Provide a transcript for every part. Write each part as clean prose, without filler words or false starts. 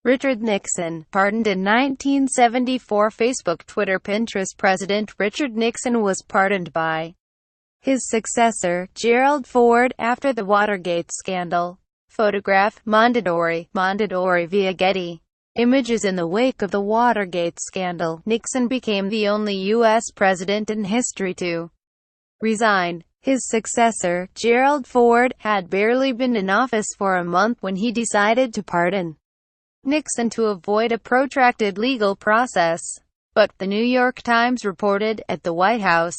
Richard Nixon, pardoned in 1974. Facebook, Twitter, Pinterest. President Richard Nixon was pardoned by his successor, Gerald Ford, after the Watergate scandal. Photograph, Mondadori via Getty Images. In the wake of the Watergate scandal, Nixon became the only U.S. president in history to resign. His successor, Gerald Ford, had barely been in office for a month when he decided to pardon Nixon to avoid a protracted legal process. But, the New York Times reported, at the White House,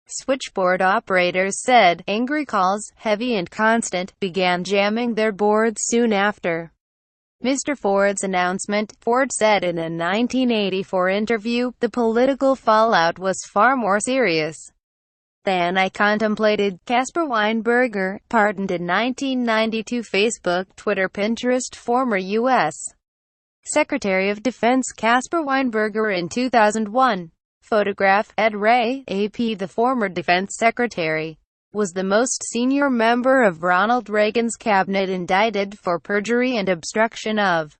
switchboard operators said, angry calls, heavy and constant, began jamming their boards soon after Mr. Ford's announcement. Ford said in a 1984 interview, "The political fallout was far more serious than I contemplated." Caspar Weinberger, pardoned in 1992. Facebook, Twitter, Pinterest. Former U.S. Secretary of Defense Caspar Weinberger in 2001. Photograph, Ed Ray, AP. The former defense secretary was the most senior member of Ronald Reagan's cabinet indicted for perjury and obstruction of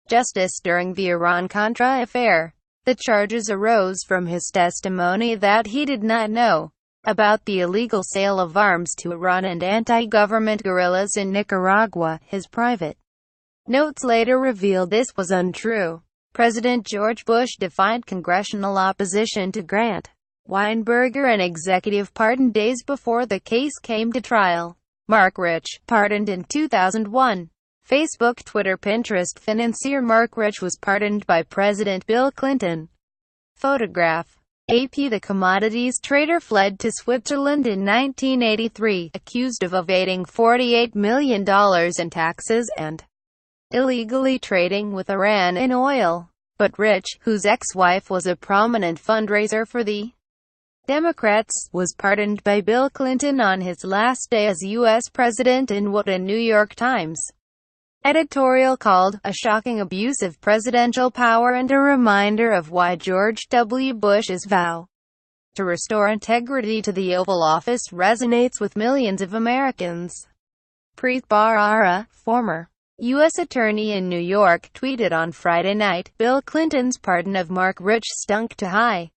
justice during the Iran-Contra affair. The charges arose from his testimony that he did not know about the illegal sale of arms to Iran and anti-government guerrillas in Nicaragua. His private notes later revealed this was untrue. President George Bush defied congressional opposition to grant Weinberger an executive pardon days before the case came to trial. Mark Rich, pardoned in 2001. Facebook, Twitter, Pinterest. Financier Mark Rich was pardoned by President Bill Clinton. Photograph, AP. The commodities trader fled to Switzerland in 1983, accused of evading $48 million in taxes and illegally trading with Iran in oil. But Rich, whose ex-wife was a prominent fundraiser for the Democrats, was pardoned by Bill Clinton on his last day as U.S. president in what a New York Times editorial called a shocking abuse of presidential power and a reminder of why George W. Bush's vow to restore integrity to the Oval Office resonates with millions of Americans. Preet Bharara, former U.S. Attorney in New York, tweeted on Friday night, "Bill Clinton's pardon of Mark Rich stunk to high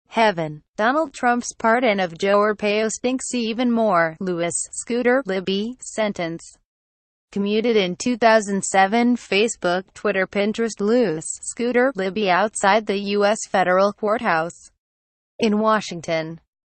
heaven. Donald Trump's pardon of Joe Arpaio stinks even more." Louis Scooter Libby sentence commuted in 2007. Facebook, Twitter, Pinterest. Louis Scooter Libby outside the U.S. federal courthouse in Washington,